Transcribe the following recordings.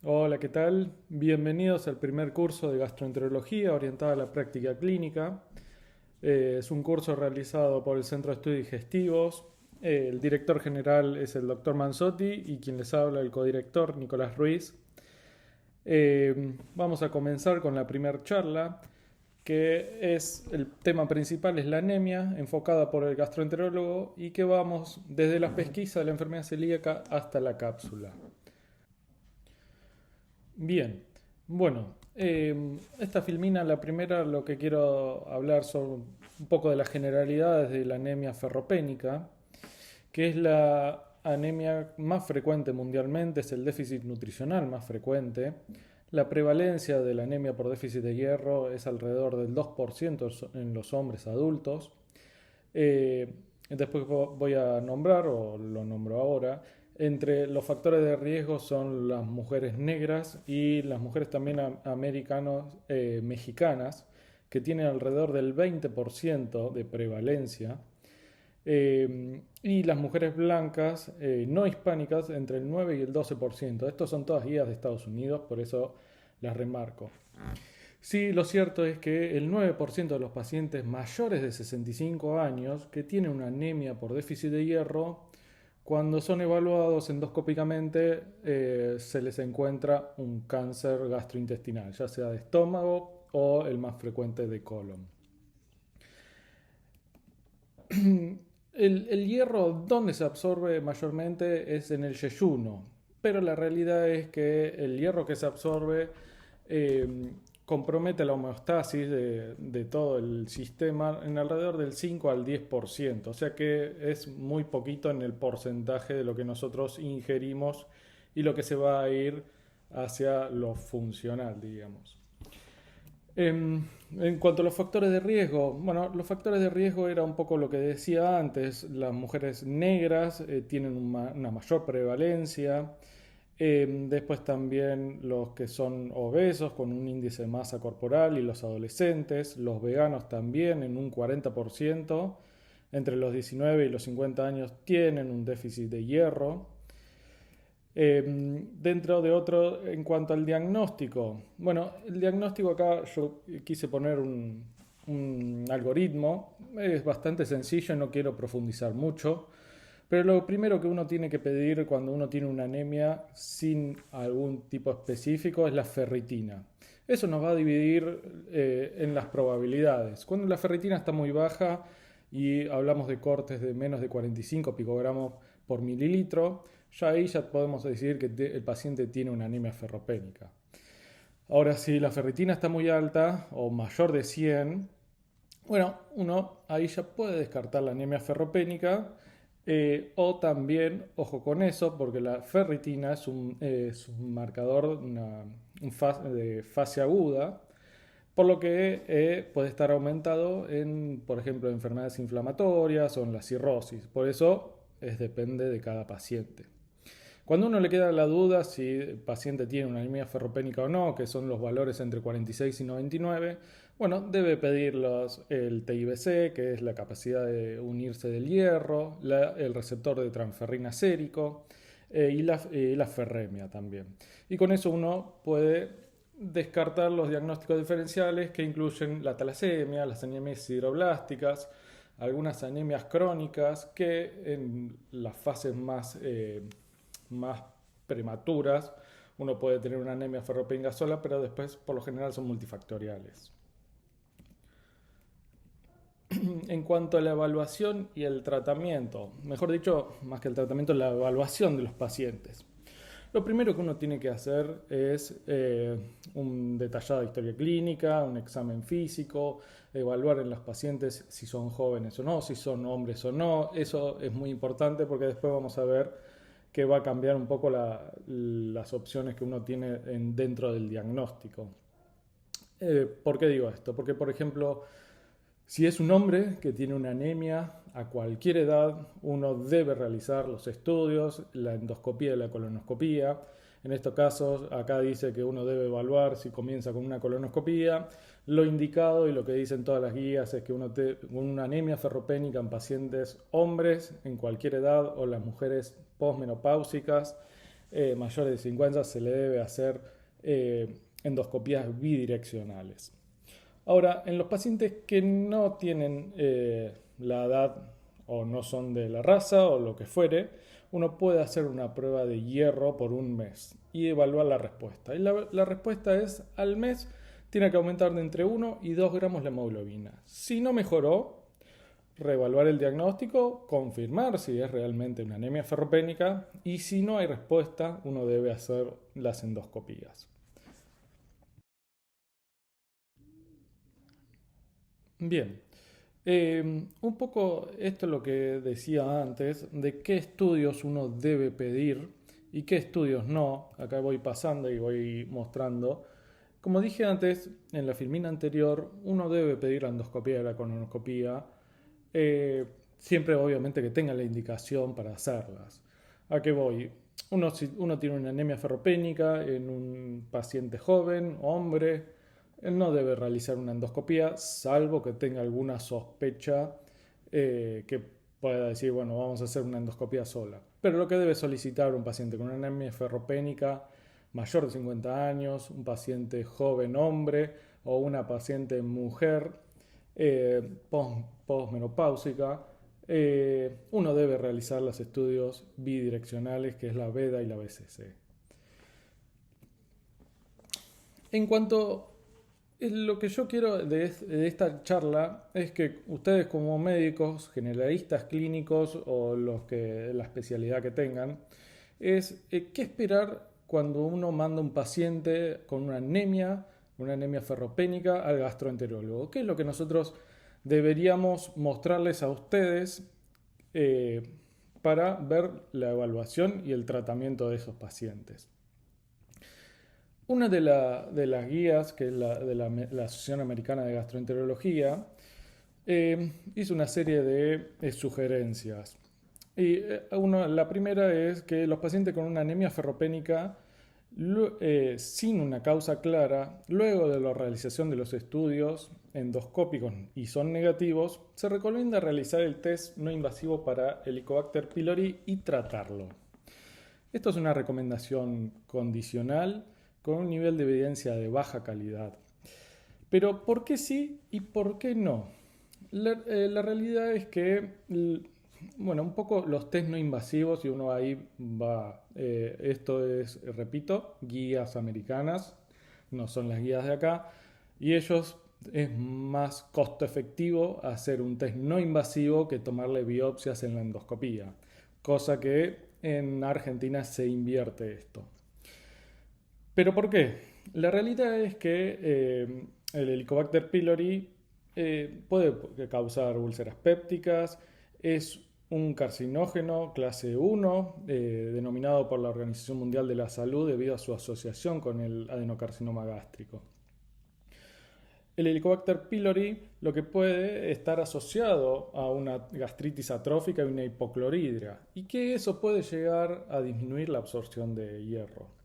Hola, ¿qué tal? Bienvenidos al primer curso de gastroenterología orientada a la práctica clínica. Es un curso realizado por el Centro de Estudios Digestivos. El director general es el doctor Manzotti y quien les habla el codirector Nicolás Ruiz. Vamos a comenzar con la primera charla, que es el tema principal es la anemia, enfocada por el gastroenterólogo y que vamos desde la pesquisa de la enfermedad celíaca hasta la cápsula. Bien, bueno, esta filmina, la primera, lo que quiero hablar son un poco de las generalidades de la anemia ferropénica, que es la anemia más frecuente mundialmente, es el déficit nutricional más frecuente. La prevalencia de la anemia por déficit de hierro es alrededor del 2% en los hombres adultos. Eh, Después voy a nombrar, o lo nombro ahora, entre los factores de riesgo son las mujeres negras y las mujeres también americanos, mexicanas, que tienen alrededor del 20% de prevalencia. Y las mujeres blancas, no hispánicas, entre el 9 y el 12%. Estos son todas guías de Estados Unidos, por eso las remarco. Sí, lo cierto es que el 9% de los pacientes mayores de 65 años que tienen una anemia por déficit de hierro, cuando son evaluados endoscópicamente, se les encuentra un cáncer gastrointestinal, ya sea de estómago o el más frecuente de colon. El hierro, donde se absorbe mayormente, es en el yeyuno, pero la realidad es que el hierro que se absorbe eh, compromete la homeostasis de todo el sistema en alrededor del 5 al 10%, o sea que es muy poquito en el porcentaje de lo que nosotros ingerimos y lo que se va a ir hacia lo funcional, digamos. En cuanto a los factores de riesgo, bueno, los factores de riesgo era un poco lo que decía antes. Las mujeres negras tienen una mayor prevalencia. Después también los que son obesos con un índice de masa corporal y los adolescentes. Los veganos también en un 40%. Entre los 19 y los 50 años tienen un déficit de hierro. Dentro de otro, en cuanto al diagnóstico, bueno, el diagnóstico acá yo quise poner un algoritmo, es bastante sencillo, no quiero profundizar mucho, pero lo primero que uno tiene que pedir cuando uno tiene una anemia sin algún tipo específico es la ferritina. Eso nos va a dividir en las probabilidades. Cuando la ferritina está muy baja y hablamos de cortes de menos de 45 picogramos por mililitro, ya ahí ya podemos decir que el paciente tiene una anemia ferropénica. Ahora, si la ferritina está muy alta o mayor de 100, bueno, uno ahí ya puede descartar la anemia ferropénica, o también, ojo con eso, porque la ferritina es un marcador de fase aguda, por lo que puede estar aumentado en, por ejemplo, enfermedades inflamatorias o en la cirrosis. Por eso depende de cada paciente. Cuando uno le queda la duda si el paciente tiene una anemia ferropénica o no, que son los valores entre 46 y 99, bueno, debe pedir el TIBC, que es la capacidad de unirse del hierro, el receptor de transferrina sérico, y la ferremia también. Y con eso uno puede descartar los diagnósticos diferenciales que incluyen la talasemia, las anemias sideroblásticas, algunas anemias crónicas que en las fases más prematuras, uno puede tener una anemia ferropénica sola, pero después por lo general son multifactoriales. En cuanto a la evaluación y el tratamiento, mejor dicho, más que el tratamiento, la evaluación de los pacientes. Lo primero que uno tiene que hacer es un detallada historia clínica, un examen físico, evaluar en los pacientes si son jóvenes o no, si son hombres o no. Eso es muy importante porque después vamos a ver que va a cambiar un poco las opciones que uno tiene dentro del diagnóstico. ¿Por qué digo esto? Porque, por ejemplo, si es un hombre que tiene una anemia a cualquier edad, uno debe realizar los estudios, la endoscopía y la colonoscopía. En estos casos, acá dice que uno debe evaluar si comienza con una colonoscopía. Lo indicado y lo que dicen todas las guías es que una anemia ferropénica en pacientes hombres en cualquier edad o las mujeres posmenopáusicas mayores de 50 se le debe hacer endoscopías bidireccionales. Ahora, en los pacientes que no tienen la edad o no son de la raza o lo que fuere, uno puede hacer una prueba de hierro por un mes y evaluar la respuesta. Y la respuesta es, al mes tiene que aumentar de entre 1 y 2 gramos la hemoglobina. Si no mejoró, reevaluar el diagnóstico, confirmar si es realmente una anemia ferropénica y si no hay respuesta, uno debe hacer las endoscopías. Bien, un poco esto es lo que decía antes, de qué estudios uno debe pedir y qué estudios no. Acá voy pasando y voy mostrando. Como dije antes, en la filmina anterior, uno debe pedir la endoscopía y la colonoscopía, siempre obviamente que tenga la indicación para hacerlas. ¿A qué voy? Si uno tiene una anemia ferropénica en un paciente joven, hombre, él no debe realizar una endoscopía, salvo que tenga alguna sospecha que pueda decir, bueno, vamos a hacer una endoscopía sola. Pero lo que debe solicitar un paciente con una anemia ferropénica mayor de 50 años, un paciente joven hombre o una paciente mujer postmenopáusica, uno debe realizar los estudios bidireccionales, que es la VEDA y la BCC. En cuanto lo que yo quiero de esta charla es que ustedes como médicos, generalistas clínicos o la especialidad que tengan, es qué esperar cuando uno manda un paciente con una anemia ferropénica al gastroenterólogo. ¿Qué es lo que nosotros deberíamos mostrarles a ustedes eh, para ver la evaluación y el tratamiento de esos pacientes? Una de las guías, que es la Asociación Americana de Gastroenterología, hizo una serie de sugerencias. Y la primera es que los pacientes con una anemia ferropénica sin una causa clara, luego de la realización de los estudios endoscópicos y son negativos, se recomienda realizar el test no invasivo para Helicobacter pylori y tratarlo. Esto es una recomendación condicional con un nivel de evidencia de baja calidad. Pero ¿por qué sí y por qué no? La realidad es que, bueno, un poco los test no invasivos, y uno ahí va, esto es, repito, guías americanas, no son las guías de acá, y ellos es más costo efectivo hacer un test no invasivo que tomarle biopsias en la endoscopía, cosa que en Argentina se invierte esto. ¿Pero por qué? La realidad es que el Helicobacter pylori puede causar úlceras pépticas, es un carcinógeno clase 1, denominado por la Organización Mundial de la Salud debido a su asociación con el adenocarcinoma gástrico. El Helicobacter pylori lo que puede estar asociado a una gastritis atrófica y una hipocloridria, y que eso puede llegar a disminuir la absorción de hierro.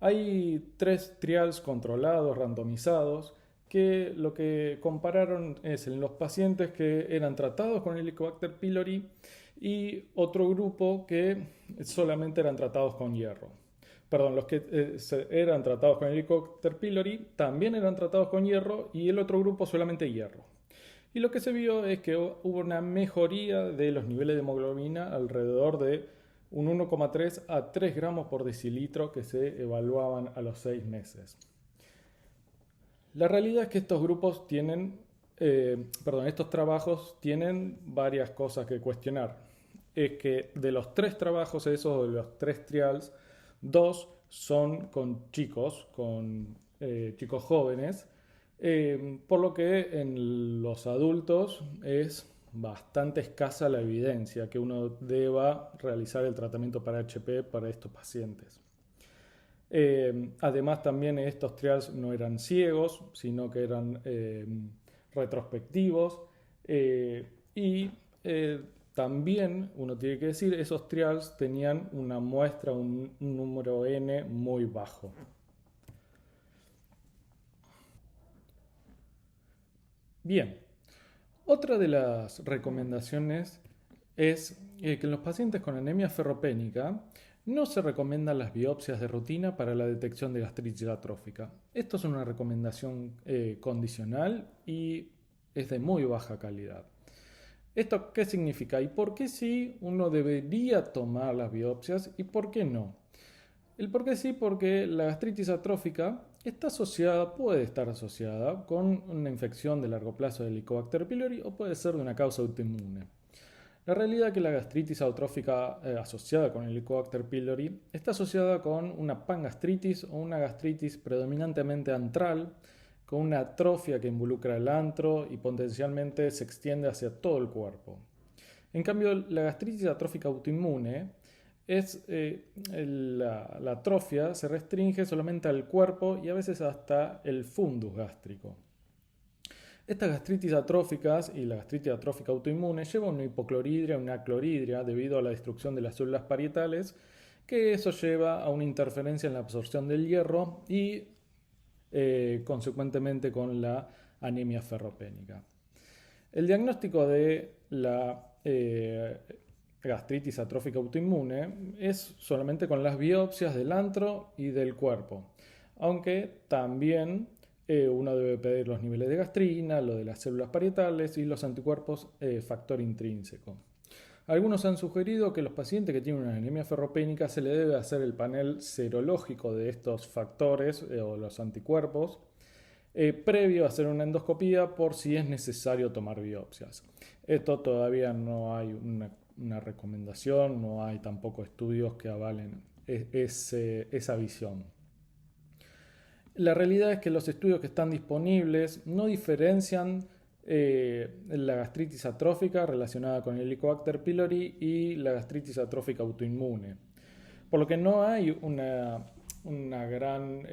Hay 3 trials controlados, randomizados, que lo que compararon es en los pacientes que eran tratados con Helicobacter pylori y otro grupo que solamente eran tratados con hierro. Perdón, los que eran tratados con Helicobacter pylori también eran tratados con hierro y el otro grupo solamente hierro. Y lo que se vio es que hubo una mejoría de los niveles de hemoglobina alrededor de un 1,3 a 3 gramos por decilitro que se evaluaban a los 6 meses. La realidad es que estos trabajos tienen varias cosas que cuestionar. Es que de los 3 trabajos esos, de los 3 trials, 2 son con chicos jóvenes, por lo que en los adultos es bastante escasa la evidencia que uno deba realizar el tratamiento para HP para estos pacientes. Además, también estos trials no eran ciegos, sino que eran retrospectivos. Y también, uno tiene que decir, esos trials tenían una muestra, un número N muy bajo. Bien, otra de las recomendaciones es que en los pacientes con anemia ferropénica No se recomiendan las biopsias de rutina para la detección de gastritis atrófica. Esto es una recomendación condicional y es de muy baja calidad. ¿Esto qué significa? ¿Y por qué sí uno debería tomar las biopsias y por qué no? El por qué sí, porque la gastritis atrófica está asociada, puede estar asociada con una infección de largo plazo del Helicobacter pylori o puede ser de una causa autoinmune. La realidad es que la gastritis atrófica asociada con el Helicobacter pylori está asociada con una pangastritis o una gastritis predominantemente antral, con una atrofia que involucra el antro y potencialmente se extiende hacia todo el cuerpo. En cambio, la gastritis atrófica autoinmune la atrofia se restringe solamente al cuerpo y a veces hasta el fundus gástrico. Estas gastritis atróficas y la gastritis atrófica autoinmune llevan una hipocloridria y una cloridria debido a la destrucción de las células parietales, que eso lleva a una interferencia en la absorción del hierro y consecuentemente con la anemia ferropénica. El diagnóstico de la gastritis atrófica autoinmune es solamente con las biopsias del antro y del cuerpo, aunque también uno debe pedir los niveles de gastrina, lo de las células parietales y los anticuerpos factor intrínseco. Algunos han sugerido que a los pacientes que tienen una anemia ferropénica se le debe hacer el panel serológico de estos factores o los anticuerpos previo a hacer una endoscopía por si es necesario tomar biopsias. Esto todavía no hay una recomendación, no hay tampoco estudios que avalen esa visión. La realidad es que los estudios que están disponibles no diferencian la gastritis atrófica relacionada con el Helicobacter pylori y la gastritis atrófica autoinmune. Por lo que no hay una gran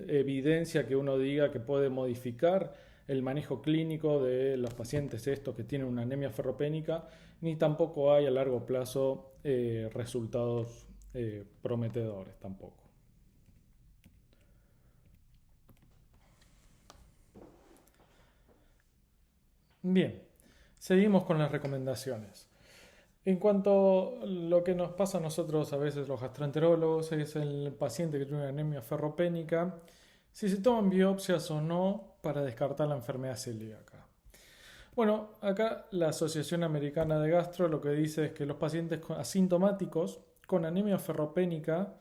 evidencia que uno diga que puede modificar el manejo clínico de los pacientes estos que tienen una anemia ferropénica, ni tampoco hay a largo plazo resultados prometedores tampoco. Bien, seguimos con las recomendaciones. En cuanto a lo que nos pasa a nosotros a veces los gastroenterólogos es el paciente que tiene una anemia ferropénica, si se toman biopsias o no para descartar la enfermedad celíaca. Bueno, acá la Asociación Americana de Gastro lo que dice es que los pacientes asintomáticos con anemia ferropénica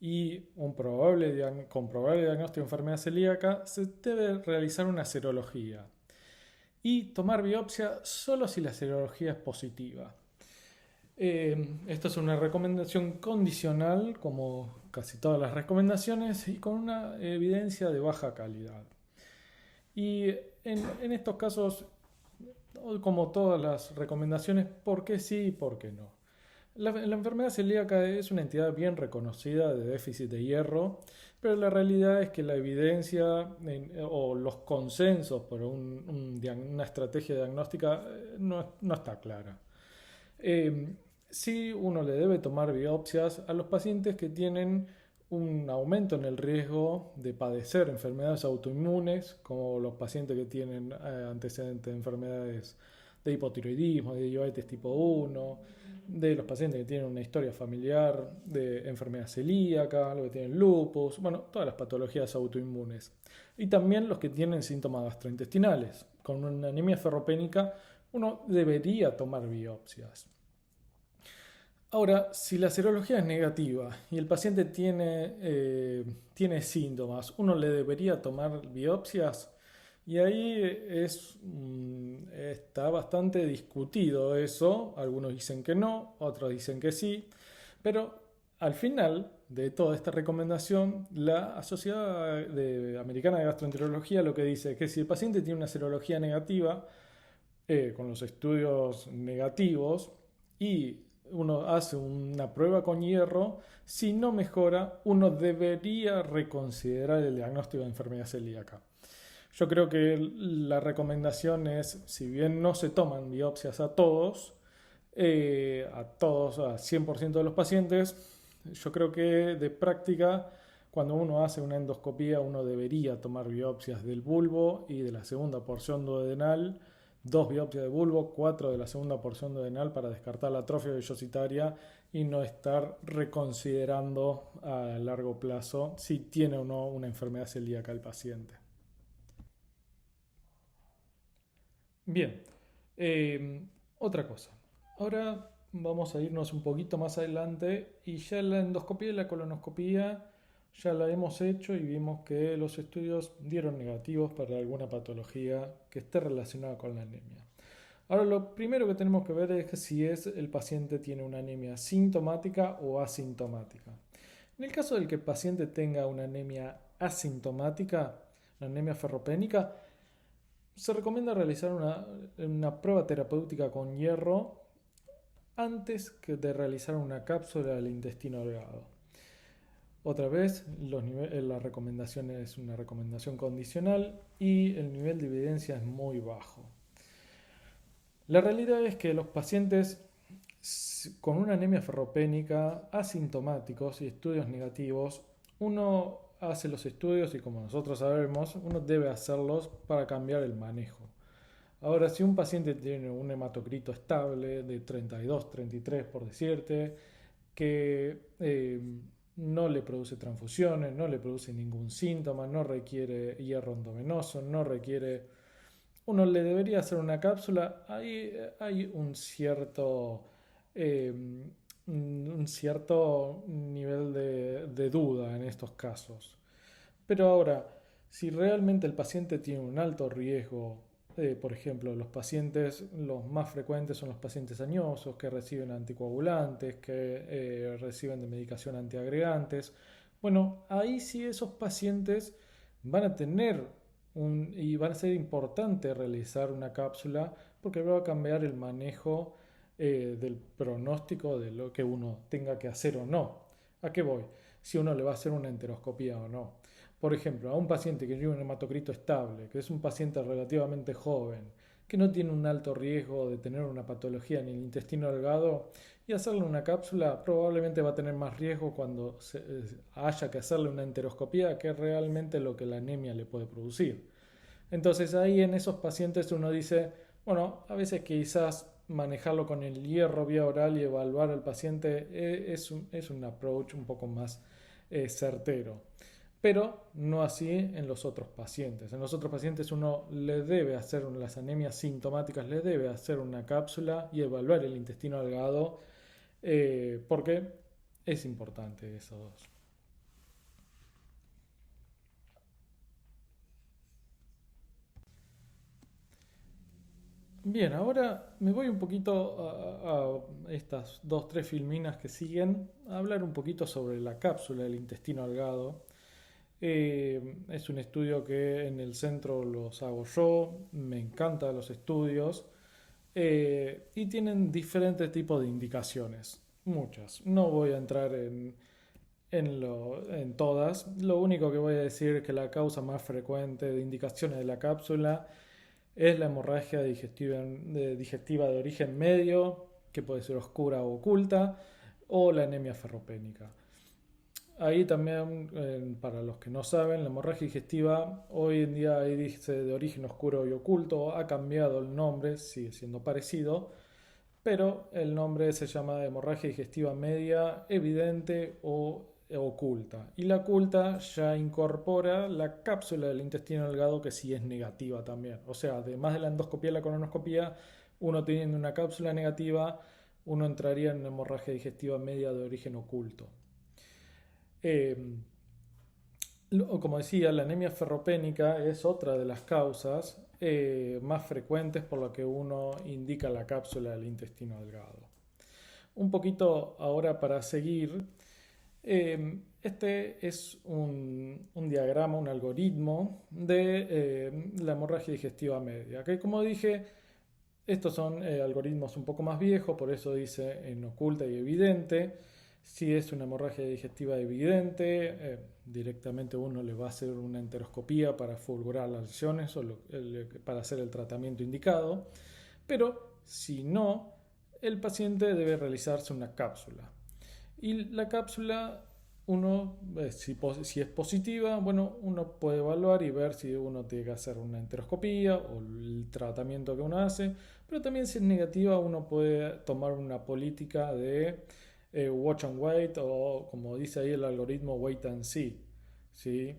y con probable diagnóstico de enfermedad celíaca se debe realizar una serología y tomar biopsia solo si la serología es positiva. Esto es una recomendación condicional, como casi todas las recomendaciones, y con una evidencia de baja calidad. Y en estos casos, como todas las recomendaciones, ¿por qué sí y por qué no? La enfermedad celíaca es una entidad bien reconocida de déficit de hierro, pero la realidad es que la evidencia o los consensos por una estrategia diagnóstica no está clara. Sí, uno le debe tomar biopsias a los pacientes que tienen un aumento en el riesgo de padecer enfermedades autoinmunes, como los pacientes que tienen antecedentes de enfermedades de hipotiroidismo, de diabetes tipo 1, de los pacientes que tienen una historia familiar de enfermedad celíaca, los que tienen lupus, bueno, todas las patologías autoinmunes. Y también los que tienen síntomas gastrointestinales. Con una anemia ferropénica uno debería tomar biopsias. Ahora, si la serología es negativa y el paciente tiene síntomas, ¿uno le debería tomar biopsias? Y ahí está bastante discutido eso. Algunos dicen que no, otros dicen que sí. Pero al final de toda esta recomendación, la Sociedad Americana de Gastroenterología lo que dice es que si el paciente tiene una serología negativa, con los estudios negativos, y uno hace una prueba con hierro, si no mejora, uno debería reconsiderar el diagnóstico de enfermedad celíaca. Yo creo que la recomendación es, si bien no se toman biopsias a todos, a 100% de los pacientes, yo creo que de práctica, cuando uno hace una endoscopía, uno debería tomar biopsias del bulbo y de la segunda porción duodenal 2 biopsias de bulbo, 4 de la segunda porción duodenal para descartar la atrofia vellositaria y no estar reconsiderando a largo plazo si tiene o no una enfermedad celíaca el paciente. Bien, otra cosa. Ahora vamos a irnos un poquito más adelante y ya la endoscopía y la colonoscopía ya la hemos hecho y vimos que los estudios dieron negativos para alguna patología que esté relacionada con la anemia. Ahora lo primero que tenemos que ver es si el paciente tiene una anemia sintomática o asintomática. En el caso del que el paciente tenga una anemia asintomática, una anemia ferropénica, se recomienda realizar una prueba terapéutica con hierro antes de realizar una cápsula del intestino delgado. Otra vez, la recomendación es una recomendación condicional y el nivel de evidencia es muy bajo. La realidad es que los pacientes con una anemia ferropénica asintomáticos y estudios negativos, uno hace los estudios y como nosotros sabemos, uno debe hacerlos para cambiar el manejo. Ahora, si un paciente tiene un hematocrito estable de 32, 33 por decirte, que no le produce transfusiones, no le produce ningún síntoma, no requiere hierro endovenoso, no requiere... Uno le debería hacer una cápsula, hay eh, un cierto nivel de duda en estos casos. Pero ahora, si realmente el paciente tiene un alto riesgo, por ejemplo, los más frecuentes son los pacientes añosos que reciben anticoagulantes, que reciben de medicación antiagregantes. Bueno, ahí sí esos pacientes van a tener y van a ser importante realizar una cápsula porque va a cambiar el manejo del pronóstico de lo que uno tenga que hacer o no. ¿A qué voy? Si uno le va a hacer una enteroscopía o no. Por ejemplo, a un paciente que lleva un hematocrito estable, que es un paciente relativamente joven, que no tiene un alto riesgo de tener una patología en el intestino delgado, y hacerle una cápsula probablemente va a tener más riesgo cuando haya que hacerle una enteroscopía que realmente lo que la anemia le puede producir. Entonces ahí en esos pacientes uno dice, bueno, a veces quizás manejarlo con el hierro vía oral y evaluar al paciente es un approach un poco más certero, pero no así en los otros pacientes. En los otros pacientes uno le debe hacer las anemias sintomáticas, le debe hacer una cápsula y evaluar el intestino delgado porque es importante esos dos. Bien, ahora me voy un poquito a estas dos, tres filminas que siguen a hablar un poquito sobre la cápsula del intestino delgado. Es un estudio que en el centro los hago yo, me encantan los estudios y tienen diferentes tipos de indicaciones, muchas. No voy a entrar en todas, lo único que voy a decir es que la causa más frecuente de indicaciones de la cápsula es la hemorragia digestiva de origen medio, que puede ser oscura o oculta, o la anemia ferropénica. Ahí también, para los que no saben, la hemorragia digestiva hoy en día ahí dice de origen oscuro y oculto, ha cambiado el nombre, sigue siendo parecido, pero el nombre se llama hemorragia digestiva media, evidente o oculta. Y la oculta ya incorpora la cápsula del intestino delgado que sí es negativa también. O sea, además de la endoscopía y la colonoscopía, uno teniendo una cápsula negativa, uno entraría en una hemorragia digestiva media de origen oculto. Eh, como decía, la anemia ferropénica es otra de las causas más frecuentes por lo que uno indica la cápsula del intestino delgado. Un poquito ahora para seguir, este es un diagrama, un algoritmo de la hemorragia digestiva media, que como dije, estos son algoritmos un poco más viejos, por eso dice en oculta y evidente. Si es una hemorragia digestiva evidente, directamente uno le va a hacer una enteroscopía para fulgurar las lesiones o para hacer el tratamiento indicado. Pero si no, el paciente debe realizarse una cápsula. Y la cápsula uno, si es positiva, bueno, uno puede evaluar y ver si uno tiene que hacer una enteroscopía o el tratamiento que uno hace, pero también si es negativa, uno puede tomar una política de watch and wait o como dice ahí el algoritmo wait and see, ¿sí?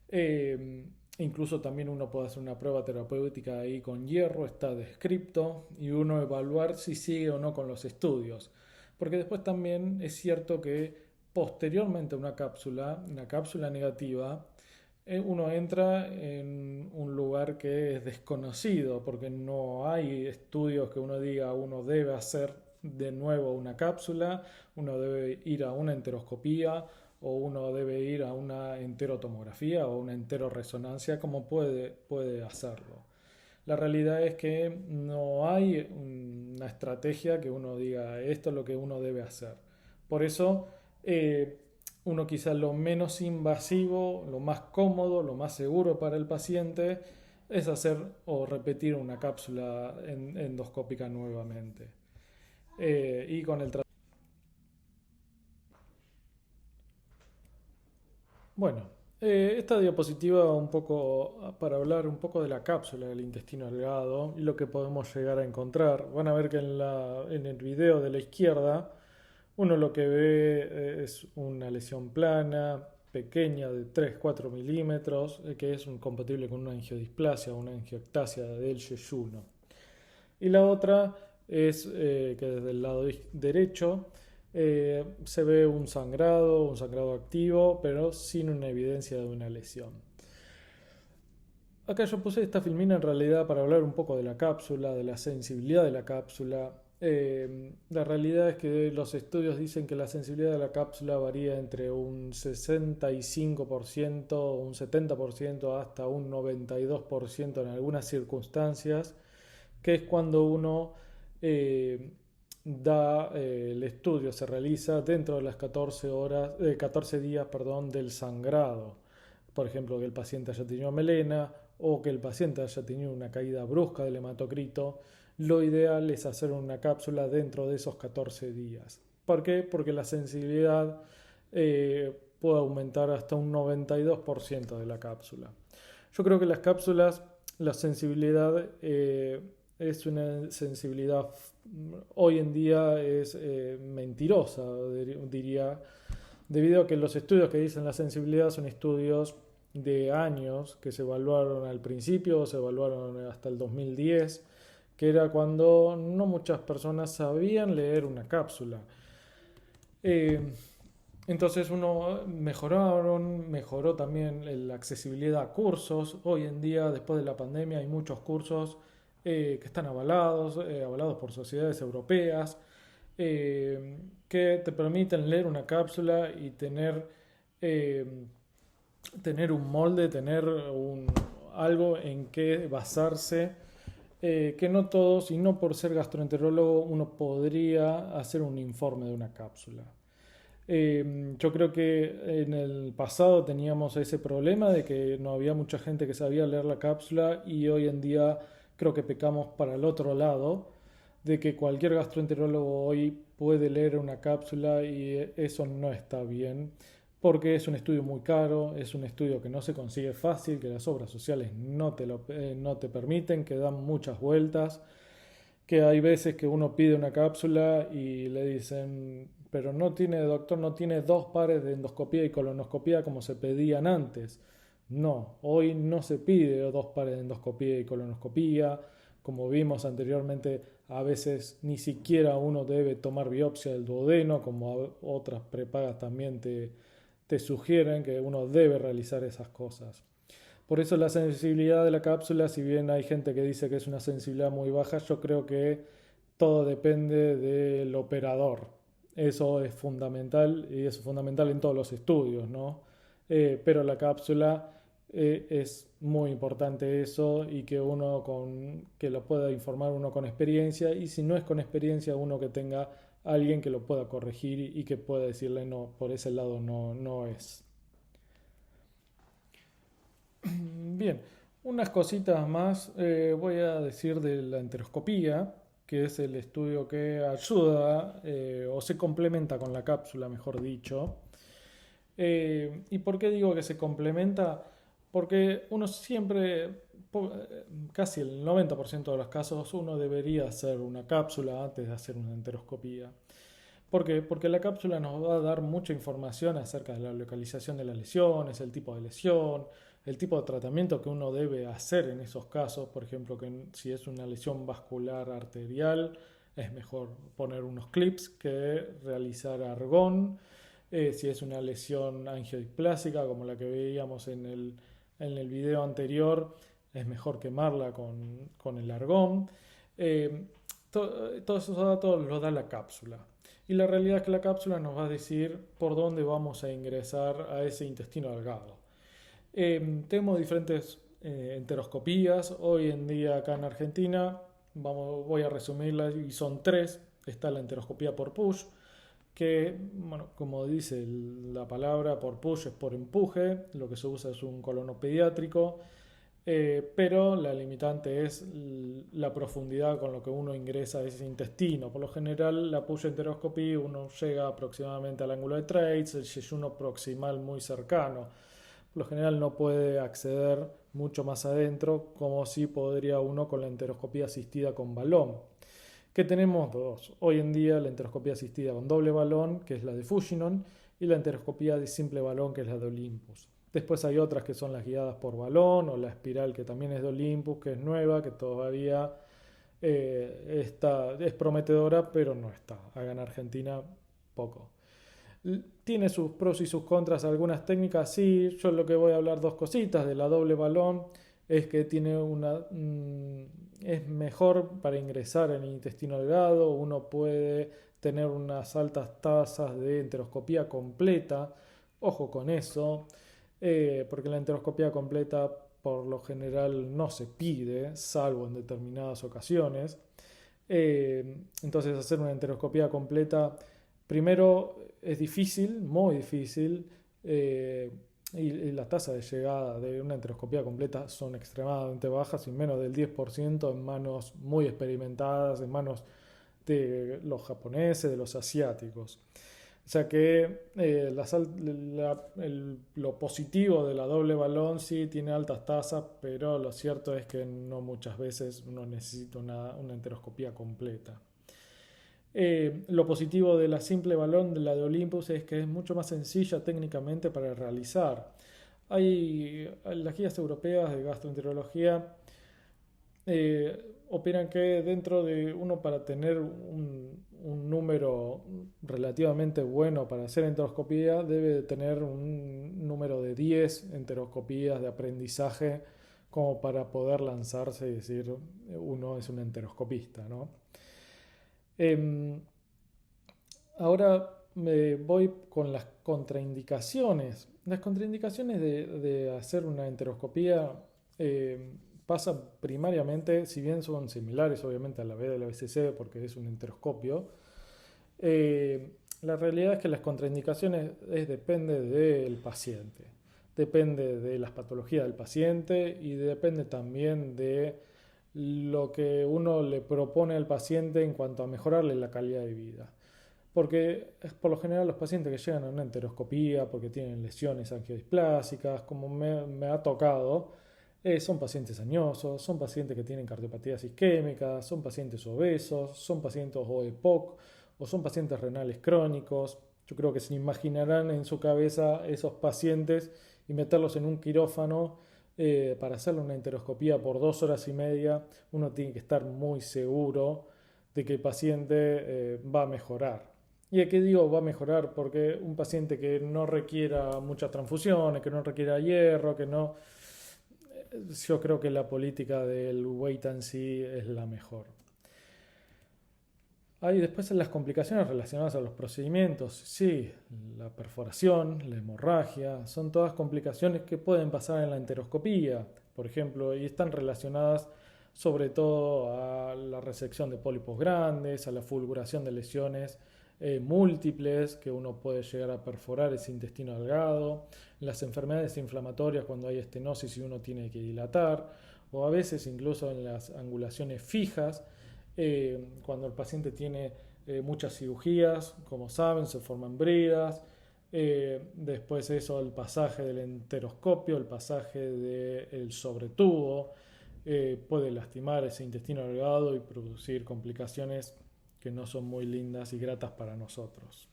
Eh, Incluso también uno puede hacer una prueba terapéutica ahí con hierro, está descripto, y uno evaluar si sigue o no con los estudios. Porque después también es cierto que posteriormente a una cápsula negativa, uno entra en un lugar que es desconocido, porque no hay estudios que uno diga uno debe hacer de nuevo una cápsula, uno debe ir a una enteroscopía o uno debe ir a una enterotomografía o una enteroresonancia, como puede hacerlo. La realidad es que no hay una estrategia que uno diga esto es lo que uno debe hacer. Por eso, uno quizá lo menos invasivo, lo más cómodo, lo más seguro para el paciente es hacer o repetir una cápsula endoscópica nuevamente. Y con el Bueno, esta diapositiva un poco para hablar un poco de la cápsula del intestino delgado y lo que podemos llegar a encontrar. Van a ver que en el video de la izquierda uno lo que ve es una lesión plana, pequeña de 3-4 milímetros, que es compatible con una angiodisplasia o una angiectasia del yeyuno. Y la otra es que desde el lado derecho se ve un sangrado activo, pero sin una evidencia de una lesión. Acá yo puse esta filmina en realidad para hablar un poco de la cápsula, de la sensibilidad de la cápsula. La realidad es que los estudios dicen que la sensibilidad de la cápsula varía entre un 65%, un 70% hasta un 92% en algunas circunstancias, que es cuando uno eh, el estudio, se realiza dentro de las 14 días, perdón, del sangrado. Por ejemplo, que el paciente haya tenido melena o que el paciente haya tenido una caída brusca del hematocrito. Lo ideal es hacer una cápsula dentro de esos 14 días. ¿Por qué? Porque la sensibilidad puede aumentar hasta un 92% de la cápsula. Yo creo que las cápsulas, la sensibilidad es una sensibilidad hoy en día es mentirosa, diría, debido a que los estudios que dicen la sensibilidad son estudios de años que se evaluaron al principio, se evaluaron hasta el 2010, que era cuando no muchas personas sabían leer una cápsula. Eh, entonces mejoró también la accesibilidad a cursos. Hoy en día, después de la pandemia, hay muchos cursos que están avalados por sociedades europeas, que te permiten leer una cápsula y eh, tener un molde, algo en que basarse, que no todos, y no por ser gastroenterólogo, uno podría hacer un informe de una cápsula. Yo creo que en el pasado teníamos ese problema de que no había mucha gente que sabía leer la cápsula y hoy en día creo que pecamos para el otro lado, de que cualquier gastroenterólogo hoy puede leer una cápsula y eso no está bien, porque es un estudio muy caro, es un estudio que no se consigue fácil, que las obras sociales no te permiten, que dan muchas vueltas, que hay veces que uno pide una cápsula y le dicen, pero no tiene, doctor, no tiene 2 pares de endoscopía y colonoscopía como se pedían antes. No, hoy no se pide 2 pares de endoscopía y colonoscopía. Como vimos anteriormente, a veces ni siquiera uno debe tomar biopsia del duodeno, como otras prepagas también te sugieren que uno debe realizar esas cosas. Por eso la sensibilidad de la cápsula, si bien hay gente que dice que es una sensibilidad muy baja, yo creo que todo depende del operador. Eso es fundamental y es fundamental en todos los estudios, ¿no? Pero la cápsula es muy importante eso y que lo pueda informar uno con experiencia y si no es con experiencia uno que tenga alguien que lo pueda corregir y que pueda decirle no, por ese lado no es. Bien, unas cositas más voy a decir de la enteroscopía, que es el estudio que ayuda o se complementa con la cápsula, mejor dicho. ¿Y por qué digo que se complementa? Porque uno siempre, casi el 90% de los casos, uno debería hacer una cápsula antes de hacer una enteroscopía. ¿Por qué? Porque la cápsula nos va a dar mucha información acerca de la localización de las lesiones, el tipo de lesión, el tipo de tratamiento que uno debe hacer en esos casos. Por ejemplo, que si es una lesión vascular arterial, es mejor poner unos clips que realizar argón. Si es una lesión angiodisplásica, como la que veíamos en el video anterior, es mejor quemarla con el argón. Eh, Todos esos datos los da la cápsula. Y la realidad es que la cápsula nos va a decir por dónde vamos a ingresar a ese intestino delgado. Tenemos diferentes enteroscopías. Hoy en día acá en Argentina, voy a resumirlas y son tres. Está la enteroscopía por push, que, bueno, como dice la palabra, por push es por empuje. Lo que se usa es un colono pediátrico. Pero la limitante es la profundidad con lo que uno ingresa a ese intestino. Por lo general, la push enteroscopy uno llega aproximadamente al ángulo de Treitz, el yeyuno proximal muy cercano. Por lo general no puede acceder mucho más adentro, como si podría uno con la enteroscopía asistida con balón. Que tenemos dos. Hoy en día la enteroscopía asistida con doble balón, que es la de Fujinon, y la enteroscopía de simple balón, que es la de Olympus. Después hay otras que son las guiadas por balón o la espiral, que también es de Olympus, que es nueva, que todavía es prometedora, pero no está. Acá en Argentina poco. Tiene sus pros y sus contras algunas técnicas, sí. Yo lo que voy a hablar dos cositas de la doble balón es que tiene es mejor para ingresar en el intestino delgado. Uno puede tener unas altas tasas de enteroscopía completa. Ojo con eso, porque la enteroscopía completa por lo general no se pide, salvo en determinadas ocasiones. Entonces hacer una enteroscopía completa, primero es difícil, muy difícil, y las tasas de llegada de una enteroscopía completa son extremadamente bajas, y menos del 10% en manos muy experimentadas, en manos de los japoneses, de los asiáticos. O sea que lo positivo de la doble balón sí tiene altas tasas, pero lo cierto es que no muchas veces uno necesita una enteroscopía completa. Lo positivo de la simple balón de la de Olympus es que es mucho más sencilla técnicamente para realizar. Hay las guías europeas de gastroenterología opinan que dentro de uno, para tener un número relativamente bueno para hacer enteroscopía, debe tener un número de 10 enteroscopías de aprendizaje como para poder lanzarse y decir uno es un enteroscopista, ¿no? Em, Ahora me voy con las contraindicaciones. Las contraindicaciones de hacer una enteroscopía pasan primariamente, si bien son similares obviamente a la B de la BCC porque es un enteroscopio, la realidad es que las contraindicaciones depende del paciente, depende de las patologías del paciente y depende también de lo que uno le propone al paciente en cuanto a mejorarle la calidad de vida. Porque es por lo general los pacientes que llegan a una enteroscopía porque tienen lesiones angiodisplásicas, como me ha tocado, son pacientes añosos, son pacientes que tienen cardiopatías isquémicas, son pacientes obesos, son pacientes o EPOC o son pacientes renales crónicos. Yo creo que se imaginarán en su cabeza esos pacientes y meterlos en un quirófano para hacerle una enteroscopía por 2 horas y media. Uno tiene que estar muy seguro de que el paciente va a mejorar. ¿Y a qué digo va a mejorar? Porque un paciente que no requiera muchas transfusiones, que no requiera hierro, que no... Yo creo que la política del wait and see es la mejor. Hay después las complicaciones relacionadas a los procedimientos. Sí, la perforación, la hemorragia, son todas complicaciones que pueden pasar en la enteroscopía, por ejemplo, y están relacionadas sobre todo a la resección de pólipos grandes, a la fulguración de lesiones múltiples, que uno puede llegar a perforar ese intestino delgado, las enfermedades inflamatorias cuando hay estenosis y uno tiene que dilatar, o a veces incluso en las angulaciones fijas, cuando el paciente tiene muchas cirugías, como saben, se forman bridas, Después eso, el pasaje del enteroscopio, el pasaje del sobretubo, puede lastimar ese intestino delgado y producir complicaciones que no son muy lindas y gratas para nosotros.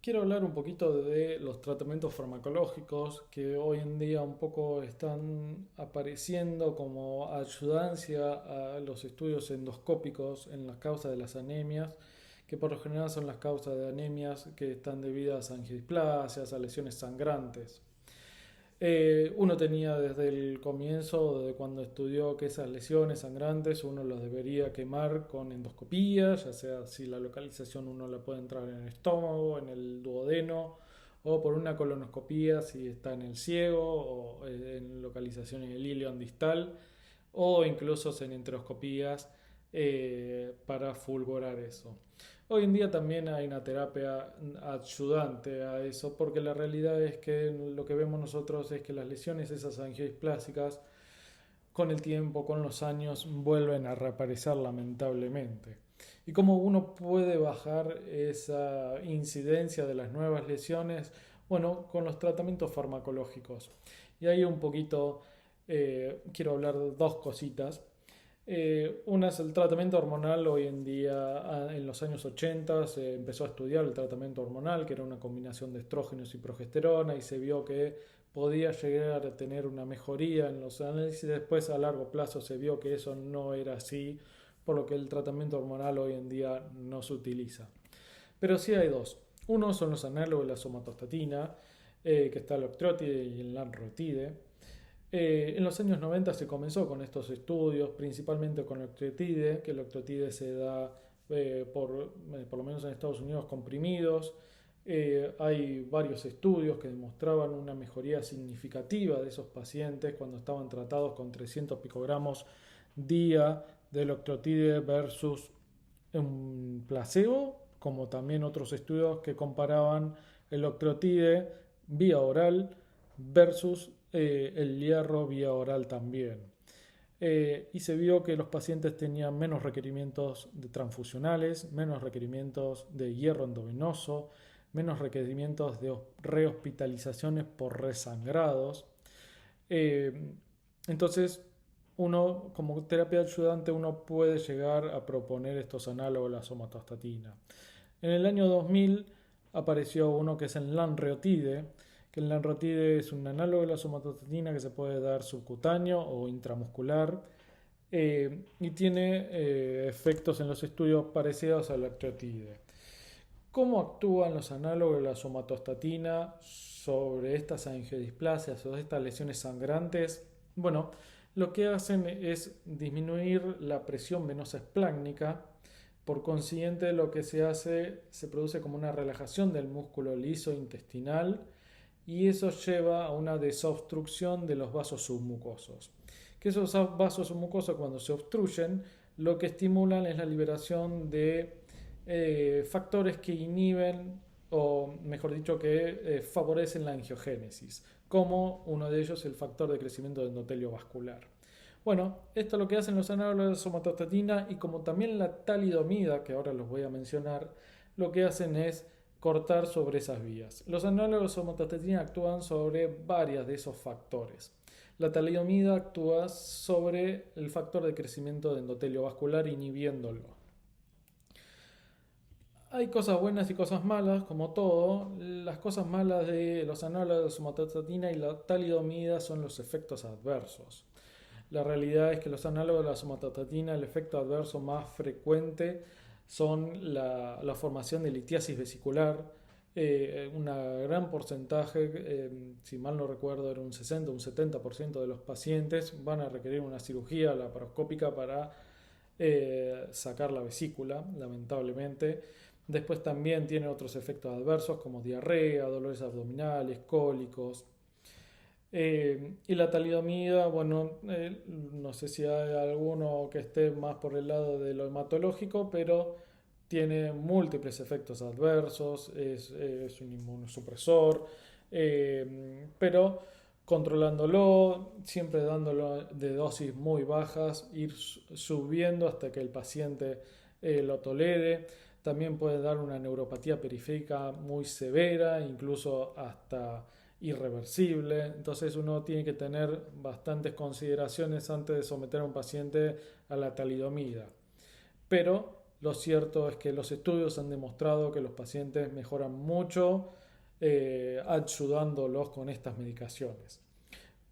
Quiero hablar un poquito de los tratamientos farmacológicos que hoy en día un poco están apareciendo como ayudancia a los estudios endoscópicos en las causas de las anemias, que por lo general son las causas de anemias que están debidas a angiodisplasias, a lesiones sangrantes. Uno tenía desde el comienzo, de cuando estudió, que esas lesiones sangrantes uno las debería quemar con endoscopía, ya sea si la localización uno la puede entrar en el estómago, en el duodeno, o por una colonoscopía si está en el ciego, o en localización en el ilion distal, o incluso en enteroscopías para fulgurar eso. Hoy en día también hay una terapia ayudante a eso, porque la realidad es que lo que vemos nosotros es que las lesiones esas angiodisplásicas con el tiempo, con los años, vuelven a reaparecer lamentablemente. ¿Y cómo uno puede bajar esa incidencia de las nuevas lesiones? Bueno, con los tratamientos farmacológicos. Y ahí un poquito quiero hablar de dos cositas. Una es el tratamiento hormonal. Hoy en día, en los años 80, se empezó a estudiar el tratamiento hormonal, que era una combinación de estrógenos y progesterona, y se vio que podía llegar a tener una mejoría en los análisis. Después, a largo plazo, se vio que eso no era así, por lo que el tratamiento hormonal hoy en día no se utiliza. Pero sí hay dos. Uno son los análogos de la somatostatina, que está el octreotide y el lanreotide. En los años 90 se comenzó con estos estudios, principalmente con el octreotide, que el octreotide se da por lo menos en Estados Unidos, comprimidos. Hay varios estudios que demostraban una mejoría significativa de esos pacientes cuando estaban tratados con 300 picogramos día del octreotide versus un placebo, como también otros estudios que comparaban el octreotide vía oral versus el hierro vía oral también. Y se vio que los pacientes tenían menos requerimientos de transfusionales, menos requerimientos de hierro endovenoso, menos requerimientos de rehospitalizaciones por resangrados. Eh, entonces, uno como terapia ayudante uno puede llegar a proponer estos análogos a la somatostatina. En el año 2000 apareció uno que es el lanreotide, que el lanreotide es un análogo de la somatostatina que se puede dar subcutáneo o intramuscular, y tiene efectos en los estudios parecidos al octreotide. ¿Cómo actúan los análogos de la somatostatina sobre estas angiodisplasias o estas lesiones sangrantes? Bueno, lo que hacen es disminuir la presión venosa esplácnica. Por consiguiente, lo que se hace, se produce como una relajación del músculo liso intestinal, y eso lleva a una desobstrucción de los vasos submucosos. Que esos vasos submucosos, cuando se obstruyen, lo que estimulan es la liberación de factores que inhiben, o mejor dicho, que favorecen la angiogénesis, como uno de ellos el factor de crecimiento del endotelio vascular. Bueno, esto es lo que hacen los análogos de somatostatina, y como también la talidomida, que ahora los voy a mencionar, lo que hacen es cortar sobre esas vías. Los análogos de somatostatina actúan sobre varias de esos factores. La talidomida actúa sobre el factor de crecimiento de endotelio vascular, inhibiéndolo. Hay cosas buenas y cosas malas, como todo. Las cosas malas de los análogos de somatostatina y la talidomida son los efectos adversos. La realidad es que los análogos de la somatostatina, el efecto adverso más frecuente son la formación de litiasis vesicular. Un gran porcentaje, si mal no recuerdo, era un 60 o un 70% de los pacientes van a requerir una cirugía laparoscópica para sacar la vesícula, lamentablemente. Después también tiene otros efectos adversos como diarrea, dolores abdominales, cólicos. Y la talidomida, bueno, no sé si hay alguno que esté más por el lado de lo hematológico, pero tiene múltiples efectos adversos, es un inmunosupresor, pero controlándolo, siempre dándolo de dosis muy bajas, ir subiendo hasta que el paciente lo tolere. también puede dar una neuropatía periférica muy severa, incluso hasta irreversible. Entonces uno tiene que tener bastantes consideraciones antes de someter a un paciente a la talidomida. Pero lo cierto es que los estudios han demostrado que los pacientes mejoran mucho ayudándolos con estas medicaciones.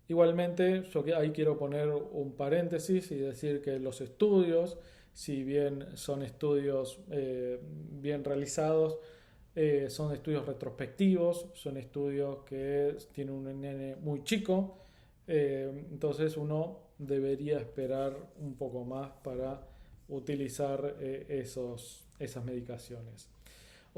Igualmente, yo ahí quiero poner un paréntesis y decir que los estudios, si bien son estudios bien realizados, son estudios retrospectivos, son estudios que tienen un nene muy chico, entonces uno debería esperar un poco más para utilizar esas medicaciones.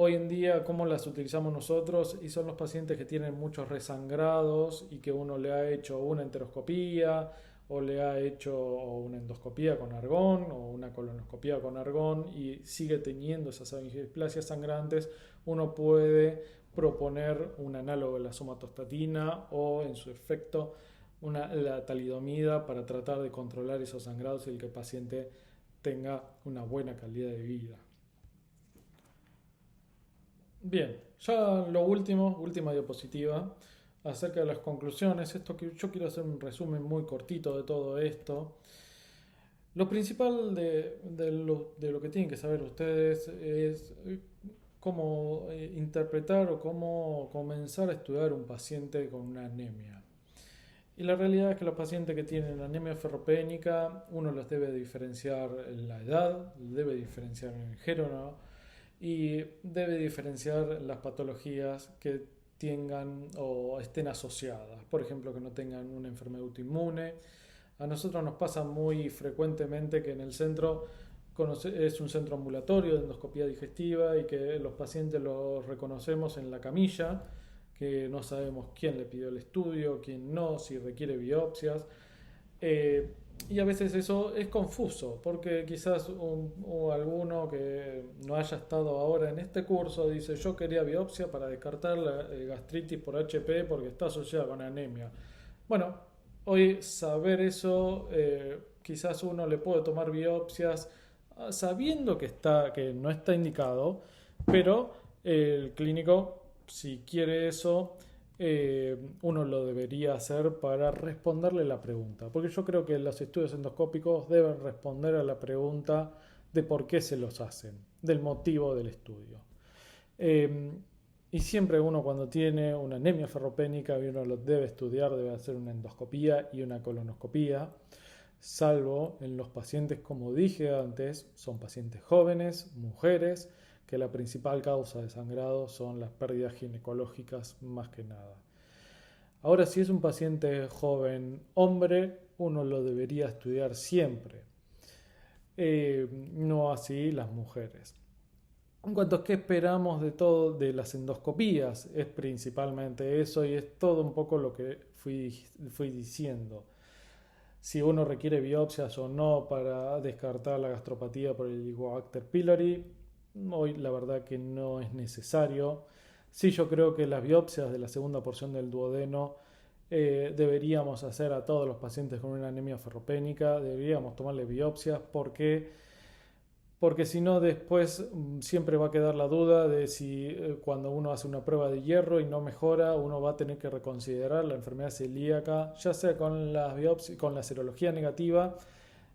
Hoy en día, ¿cómo las utilizamos nosotros? Y son los pacientes que tienen muchos resangrados y que uno le ha hecho una enteroscopía o le ha hecho una endoscopía con argón o una colonoscopía con argón y sigue teniendo esas displasias sangrantes. Uno puede proponer un análogo de la somatostatina o, en su efecto, la talidomida para tratar de controlar esos sangrados y que el paciente tenga una buena calidad de vida. Bien, ya lo última diapositiva, acerca de las conclusiones. Esto que yo quiero hacer un resumen muy cortito de todo esto. Lo principal de lo que tienen que saber ustedes es cómo interpretar o cómo comenzar a estudiar un paciente con una anemia. Y la realidad es que los pacientes que tienen anemia ferropénica, uno los debe diferenciar en la edad, debe diferenciar en el género y debe diferenciar las patologías que tengan o estén asociadas. Por ejemplo, que no tengan una enfermedad autoinmune. A nosotros nos pasa muy frecuentemente que en el centro es un centro ambulatorio de endoscopía digestiva y que los pacientes los reconocemos en la camilla, que no sabemos quién le pidió el estudio, quién no, si requiere biopsias. Y a veces eso es confuso, porque quizás o alguno que no haya estado ahora en este curso dice: yo quería biopsia para descartar la gastritis por HP porque está asociada con anemia. Bueno, hoy saber eso, quizás uno le puede tomar biopsias sabiendo que no está indicado, pero el clínico, si quiere eso, uno lo debería hacer para responderle la pregunta. Porque yo creo que los estudios endoscópicos deben responder a la pregunta de por qué se los hacen, del motivo del estudio. Y siempre uno, cuando tiene una anemia ferropénica, uno lo debe estudiar, debe hacer una endoscopía y una colonoscopía, salvo en los pacientes, como dije antes, son pacientes jóvenes, mujeres, que la principal causa de sangrado son las pérdidas ginecológicas más que nada. Ahora, si es un paciente joven hombre, uno lo debería estudiar siempre, no así las mujeres. En cuanto a qué esperamos de las endoscopías, es principalmente eso y es todo un poco lo que fui diciendo. Si uno requiere biopsias o no para descartar la gastropatía por el Helicobacter pylori, hoy la verdad que no es necesario. Sí, yo creo que las biopsias de la segunda porción del duodeno deberíamos hacer a todos los pacientes con una anemia ferropénica, deberíamos tomarle biopsias porque si no después siempre va a quedar la duda de si cuando uno hace una prueba de hierro y no mejora, uno va a tener que reconsiderar la enfermedad celíaca, ya sea con las biopsias, con la serología negativa.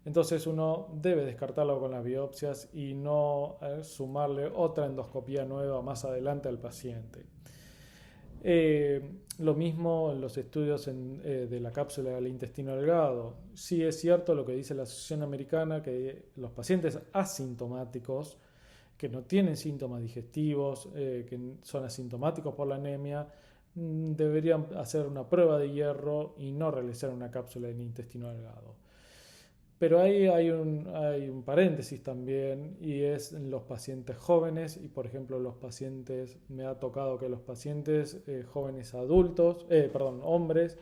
Entonces uno debe descartarlo con las biopsias y no sumarle otra endoscopía nueva más adelante al paciente. Lo mismo en los estudios de la cápsula del intestino delgado. Sí es cierto lo que dice la Asociación Americana, que los pacientes asintomáticos, que no tienen síntomas digestivos, que son asintomáticos por la anemia, deberían hacer una prueba de hierro y no realizar una cápsula del intestino delgado. Pero ahí hay un paréntesis también, y es en los pacientes jóvenes. Y por ejemplo, me ha tocado que los pacientes jóvenes adultos, hombres,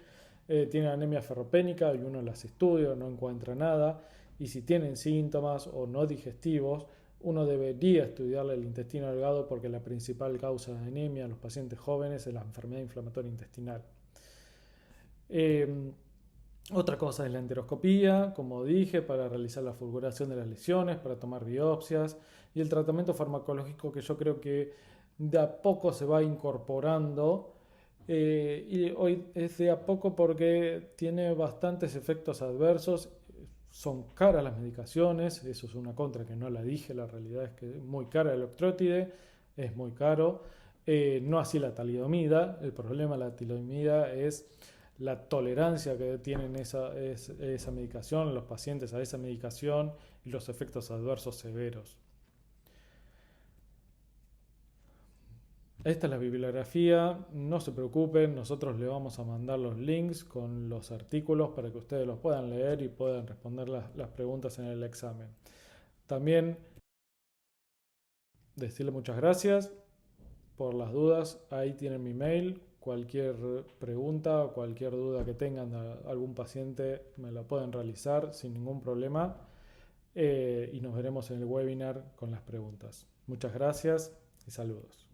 tienen anemia ferropénica y uno las estudia, no encuentra nada. Y si tienen síntomas o no digestivos, uno debería estudiarle el intestino delgado, porque la principal causa de anemia en los pacientes jóvenes es la enfermedad inflamatoria intestinal. Otra cosa es la enteroscopía, como dije, para realizar la fulguración de las lesiones, para tomar biopsias y el tratamiento farmacológico que yo creo que de a poco se va incorporando. Y hoy es de a poco porque tiene bastantes efectos adversos. Son caras las medicaciones, eso es una contra que no la dije, la realidad es que es muy cara el octrótide, es muy caro. No así la talidomida, el problema de la talidomida es la tolerancia que tienen esa medicación, los pacientes a esa medicación y los efectos adversos severos. Esta es la bibliografía, no se preocupen, nosotros le vamos a mandar los links con los artículos para que ustedes los puedan leer y puedan responder las preguntas en el examen. También decirle muchas gracias por las dudas, ahí tienen mi mail, cualquier pregunta o cualquier duda que tengan de algún paciente me la pueden realizar sin ningún problema y nos veremos en el webinar con las preguntas. Muchas gracias y saludos.